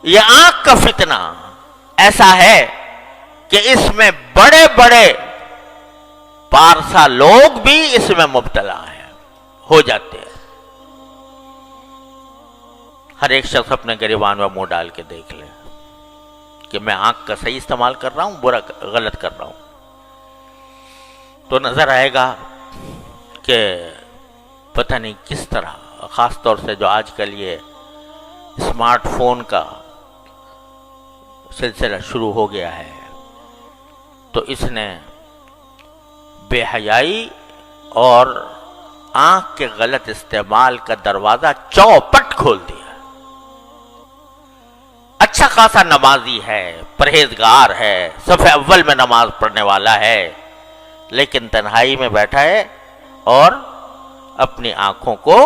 یہ آنکھ کا فتنہ ایسا ہے کہ اس میں بڑے بڑے پارسا لوگ بھی اس میں مبتلا ہیں، ہو جاتے ہیں۔ ہر ایک شخص اپنے گریبان میں منہ ڈال کے دیکھ لے کہ میں آنکھ کا صحیح استعمال کر رہا ہوں، برا غلط کر رہا ہوں، تو نظر آئے گا کہ پتہ نہیں کس طرح، خاص طور سے جو آج کل یہ اسمارٹ فون کا سلسلہ شروع ہو گیا ہے، تو اس نے بے حیائی اور آنکھ کے غلط استعمال کا دروازہ چوپٹ کھول دیا۔ اچھا خاصا نمازی ہے، پرہیزگار ہے، صف اول میں نماز پڑھنے والا ہے، لیکن تنہائی میں بیٹھا ہے اور اپنی آنکھوں کو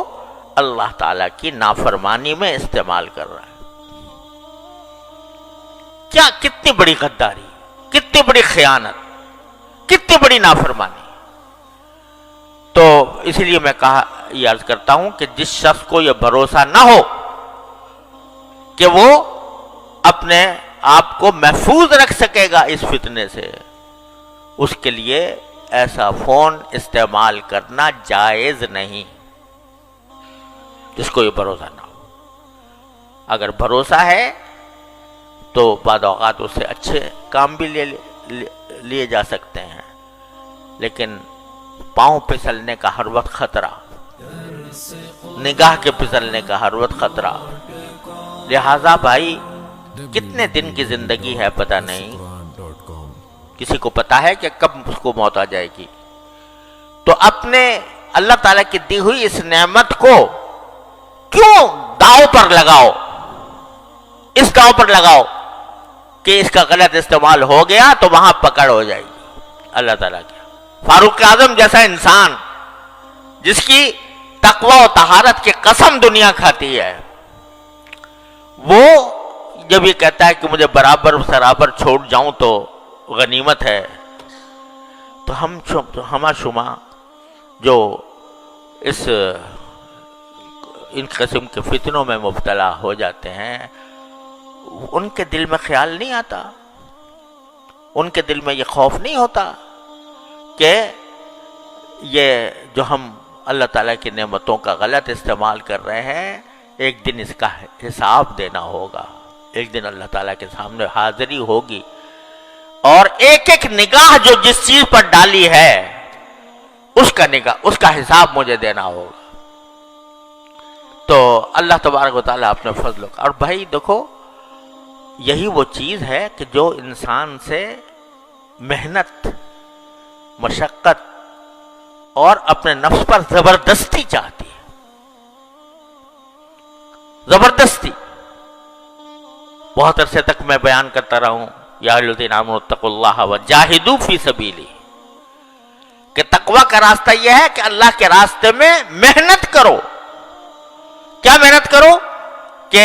اللہ تعالیٰ کی نافرمانی میں استعمال کر رہا ہے۔ کیا کتنی بڑی غداری، کتنی بڑی خیانت، کتنی بڑی نافرمانی۔ تو اس لیے میں یہ عرض کرتا ہوں کہ جس شخص کو یہ بھروسہ نہ ہو کہ وہ اپنے آپ کو محفوظ رکھ سکے گا اس فتنے سے، اس کے لیے ایسا فون استعمال کرنا جائز نہیں، جس کو یہ بھروسہ نہ ہو۔ اگر بھروسہ ہے تو بعض اوقات اس سے اچھے کام بھی لیے جا سکتے ہیں، لیکن پاؤں پھسلنے کا ہر وقت خطرہ، نگاہ کے پھسلنے کا ہر وقت خطرہ۔ لہذا بھائی کتنے دن کی زندگی ہے پتہ نہیں، کسی کو پتا ہے کہ کب اس کو موت آ جائے گی، تو اپنے اللہ تعالیٰ کی دی ہوئی اس نعمت کو کیوں داؤ پر لگاؤ، اس داؤ پر لگاؤ کہ اس کا غلط استعمال ہو گیا تو وہاں پکڑ ہو جائے گی اللہ تعالیٰ کی۔ فاروق اعظم جیسا انسان جس کی تقوی و طہارت کی قسم دنیا کھاتی ہے، وہ جب یہ کہتا ہے کہ مجھے برابر سرابر چھوڑ جاؤں تو غنیمت ہے، تو ہم شما جو ان قسم کے فتنوں میں مبتلا ہو جاتے ہیں، ان کے دل میں خیال نہیں آتا، ان کے دل میں یہ خوف نہیں ہوتا کہ یہ جو ہم اللہ تعالیٰ کی نعمتوں کا غلط استعمال کر رہے ہیں، ایک دن اس کا حساب دینا ہوگا، ایک دن اللہ تعالیٰ کے سامنے حاضری ہوگی، اور ایک ایک نگاہ جو جس چیز پر ڈالی ہے اس کا حساب مجھے دینا ہوگا۔ تو اللہ تبارک و تعالیٰ اپنے فضل اور بھائی دیکھو، یہی وہ چیز ہے کہ جو انسان سے محنت، مشقت اور اپنے نفس پر زبردستی چاہتی ہے، زبردستی۔ بہت عرصے تک میں بیان کرتا رہا ہوں، یا ایھا الذین آمنوا اتقوا اللہ وجاہدوا فی سبیلہ، کہ تقوی کا راستہ یہ ہے کہ اللہ کے راستے میں محنت کرو۔ کیا محنت کرو؟ کہ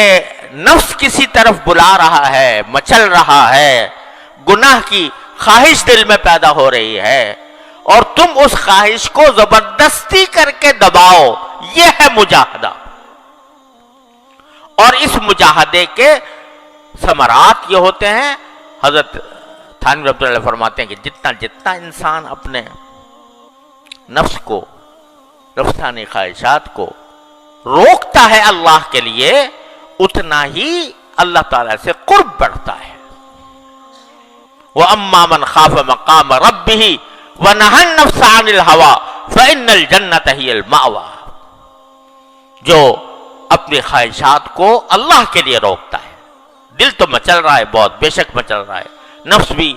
نفس کسی طرف بلا رہا ہے، مچل رہا ہے، گناہ کی خواہش دل میں پیدا ہو رہی ہے، اور تم اس خواہش کو زبردستی کر کے دباؤ، یہ ہے مجاہدہ۔ اور اس مجاہدے کے ثمرات یہ ہوتے ہیں، حضرت تھانوی رحمۃ اللہ فرماتے ہیں کہ جتنا انسان اپنے نفس کو، نفسانی خواہشات کو روکتا ہے اللہ کے لیے، اتنا ہی اللہ تعالیٰ سے قرب بڑھتا ہے۔ وَأَمَّا مَنْ خَافَ مَقَامَ رَبِّهِ وَنَهَى النَّفْسَ عَنِ الْهَوَىٰ فَإِنَّ الْجَنَّةَ هِيَ الْمَأْوَىٰ، جو اپنی خواہشات کو اللہ کے لیے روکتا ہے، دل تو مچل رہا ہے، بہت بے شک مچل رہا ہے، نفس بھی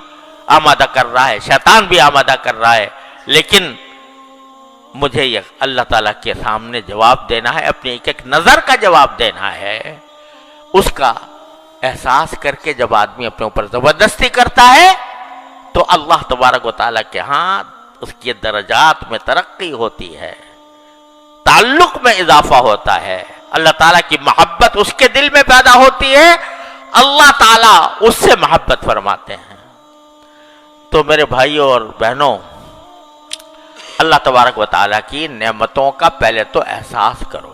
آمادہ کر رہا ہے، شیطان بھی آمادہ کر رہا ہے، لیکن مجھے یہ اللہ تعالیٰ کے سامنے جواب دینا ہے، اپنی ایک ایک نظر کا جواب دینا ہے۔ اس کا احساس کر کے جب آدمی اپنے اوپر زبردستی کرتا ہے تو اللہ تبارک و تعالیٰ کے ہاں اس کی درجات میں ترقی ہوتی ہے، تعلق میں اضافہ ہوتا ہے، اللہ تعالیٰ کی محبت اس کے دل میں پیدا ہوتی ہے، اللہ تعالیٰ اس سے محبت فرماتے ہیں۔ تو میرے بھائیوں اور بہنوں، اللہ تبارک و تعالیٰ کی نعمتوں کا پہلے تو احساس کرو،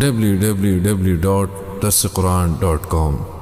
www.darsequran.com